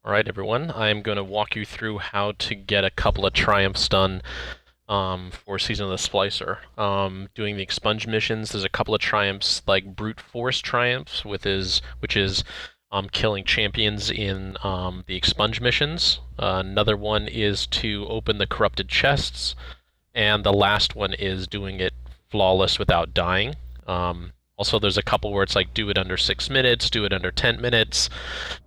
Alright everyone, I'm going to walk you through how to get a couple of triumphs done for Season of the Splicer. Doing the Expunge missions, there's a couple of triumphs like Brute Force triumphs, which is killing champions in the Expunge missions. Another one is to open the corrupted chests, and the last one is doing it flawless without dying. Also, there's a couple where it's like do it under 6 minutes, do it under 10 minutes.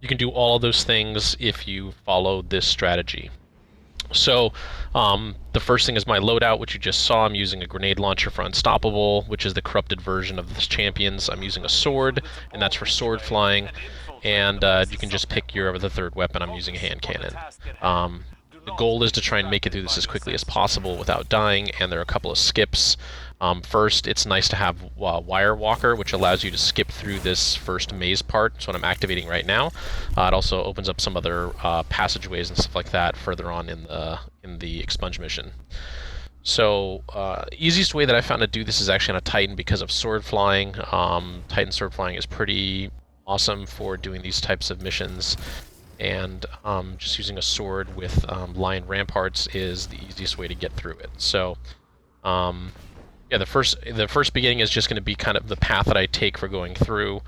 You can do all of those things if you follow this strategy. So, the first thing is my loadout, which you just saw. I'm using a grenade launcher for Unstoppable, which is the corrupted version of the champions. I'm using a sword, and that's for sword flying. And you can just pick your the third weapon. I'm using a hand cannon. The goal is to try and make it through this as quickly as possible without dying, and there are a couple of skips. First, it's nice to have Wire Walker, which allows you to skip through this first maze part. That's what I'm activating right now. It also opens up some other passageways and stuff like that further on in the Expunge mission. So, easiest way that I found to do this is actually on a Titan because of sword flying. Titan sword flying is pretty awesome for doing these types of missions. And just using a sword with lion ramparts is the easiest way to get through it. So, yeah, the first beginning is just going to be kind of the path that I take for going through.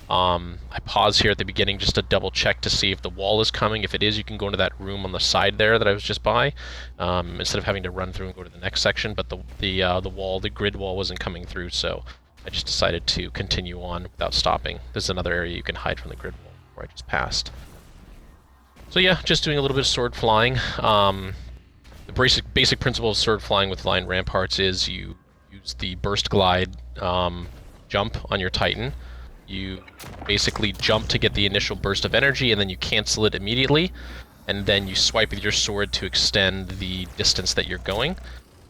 I pause here at the beginning just to double check to see if the wall is coming. If it is, you can go into that room on the side there that I was just by, instead of having to run through and go to the next section. But the grid wall wasn't coming through, so I just decided to continue on without stopping. There's another area you can hide from the grid wall where I just passed. So yeah, just doing a little bit of sword flying. The basic principle of sword flying with lion ramparts is you use the burst glide jump on your Titan. You basically jump to get the initial burst of energy, and then you cancel it immediately, and then you swipe with your sword to extend the distance that you're going,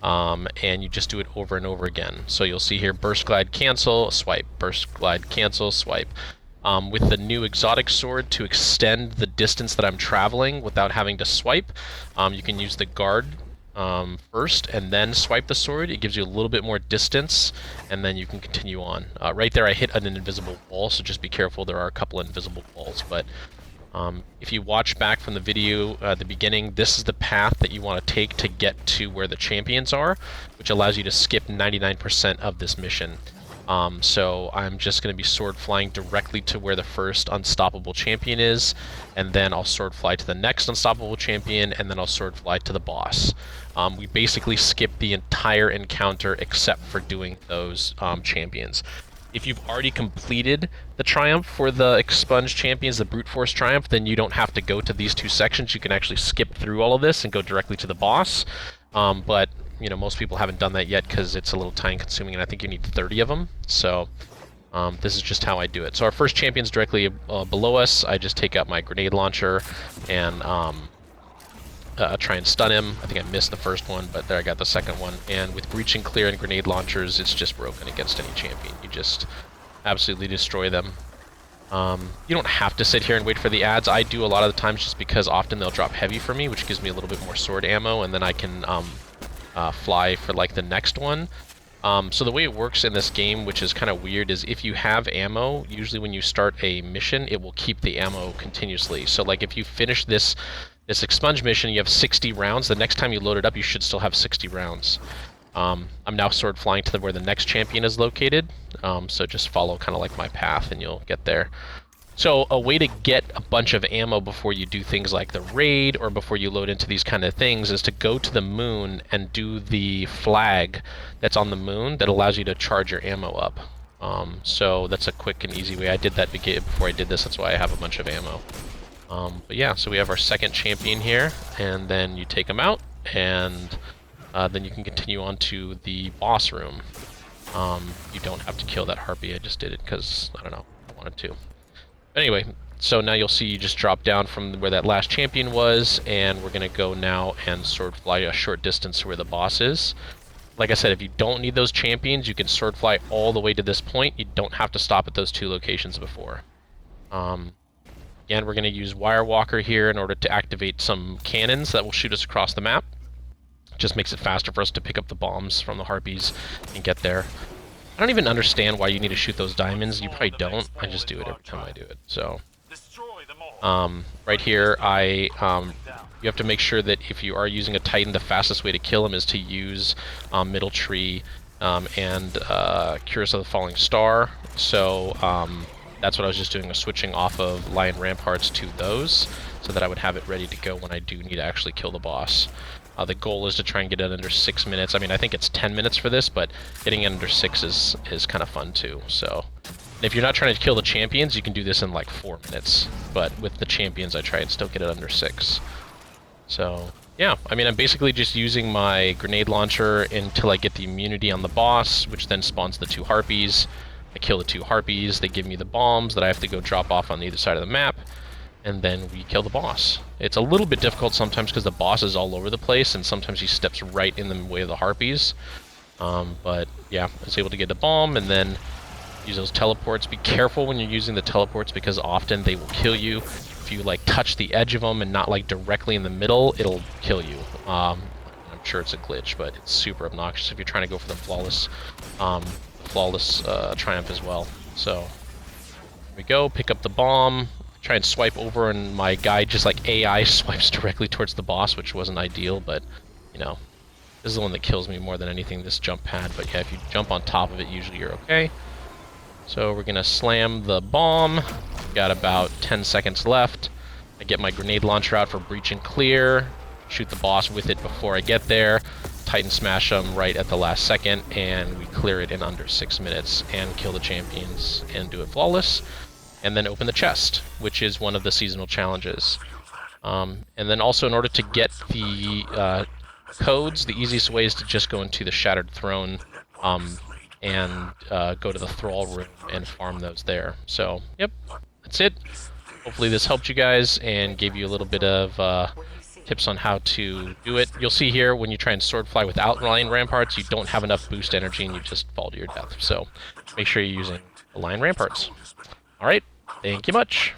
and you just do it over and over again. So you'll see here burst glide cancel, swipe, burst glide cancel, swipe. With the new exotic sword, to extend the distance that I'm traveling without having to swipe, you can use the guard first and then swipe the sword. It gives you a little bit more distance, and then you can continue on. Right there I hit an invisible wall, so just be careful. There are a couple of invisible walls, but if you watch back from the video at the beginning, this is the path that you want to take to get to where the champions are, which allows you to skip 99% of this mission. So I'm just going to be sword flying directly to where the first unstoppable champion is, and then I'll sword fly to the next unstoppable champion, and then I'll sword fly to the boss. We basically skip the entire encounter except for doing those champions. If you've already completed the triumph for the Expunge champions, the Brute Force triumph, then you don't have to go to these two sections. You can actually skip through all of this and go directly to the boss. But you know, most people haven't done that yet because it's a little time consuming, and I think you need 30 of them. So this is just how I do it. So our first champion's directly below us. I just take out my grenade launcher and try and stun him. I think I missed the first one, but there I got the second one. And with breach and clear and grenade launchers, it's just broken against any champion. You just absolutely destroy them. You don't have to sit here and wait for the ads. I do a lot of the times just because often they'll drop heavy for me, which gives me a little bit more sword ammo, and then I can fly for like the next one. So the way it works in this game, which is kind of weird, is if you have ammo, usually when you start a mission, it will keep the ammo continuously. So like if you finish this Expunge mission, you have 60 rounds. The next time you load it up, you should still have 60 rounds. I'm now sword flying to where the next champion is located. So just follow kind of like my path and you'll get there. So a way to get a bunch of ammo before you do things like the raid or before you load into these kind of things is to go to the moon and do the flag that's on the moon that allows you to charge your ammo up. So that's a quick and easy way. I did that before I did this, that's why I have a bunch of ammo. But yeah, so we have our second champion here, and then you take him out, and then you can continue on to the boss room. You don't have to kill that harpy. I just did it because, I don't know, I wanted to. Anyway, so now you'll see you just drop down from where that last champion was, and we're going to go now and sword fly a short distance to where the boss is. Like I said, if you don't need those champions, you can sword fly all the way to this point. You don't have to stop at those two locations before. Again, we're going to use Wire Walker here in order to activate some cannons that will shoot us across the map. Just makes it faster for us to pick up the bombs from the harpies and get there. I don't even understand why you need to shoot those diamonds. You probably don't. I just do it every time I do it. So Right here, you have to make sure that if you are using a Titan, the fastest way to kill him is to use Middle Tree and Curse of the Falling Star. So that's what I was just doing, was switching off of Lion Ramparts to those, so that I would have it ready to go when I do need to actually kill the boss. The goal is to try and get it under 6 minutes. I mean, I think it's 10 minutes for this, but getting it under 6 is kind of fun too. So, and if you're not trying to kill the champions, you can do this in like 4 minutes. But with the champions, I try and still get it under 6. So, yeah, I mean, I'm basically just using my grenade launcher until I get the immunity on the boss, which then spawns the 2 harpies. I kill the 2 harpies, they give me the bombs that I have to go drop off on either side of the map, and then we kill the boss. It's a little bit difficult sometimes because the boss is all over the place, and sometimes he steps right in the way of the harpies. But yeah, I was able to get the bomb, and then use those teleports. Be careful when you're using the teleports, because often they will kill you. If you like touch the edge of them and not like directly in the middle, it'll kill you. I'm sure it's a glitch, but it's super obnoxious if you're trying to go for the flawless triumph as well. So here we go, pick up the bomb, try and swipe over, and my guy just like AI swipes directly towards the boss, which wasn't ideal, but you know, this is the one that kills me more than anything, this jump pad. But yeah, if you jump on top of it, usually you're okay. So we're gonna slam the bomb. We've got about 10 seconds left. I get my grenade launcher out for breach and clear, shoot the boss with it before I get there, Titan smash them right at the last second, and we clear it in under 6 minutes and kill the champions and do it flawless. And then open the chest, which is one of the seasonal challenges. And then also, in order to get the codes, the easiest way is to just go into the Shattered Throne and go to the Thrall Room and farm those there. So, yep, that's it. Hopefully this helped you guys and gave you a little bit of tips on how to do it. You'll see here, when you try and sword fly without Lion Ramparts, you don't have enough boost energy and you just fall to your death. So make sure you're using the Lion Ramparts. Alright, thank you much.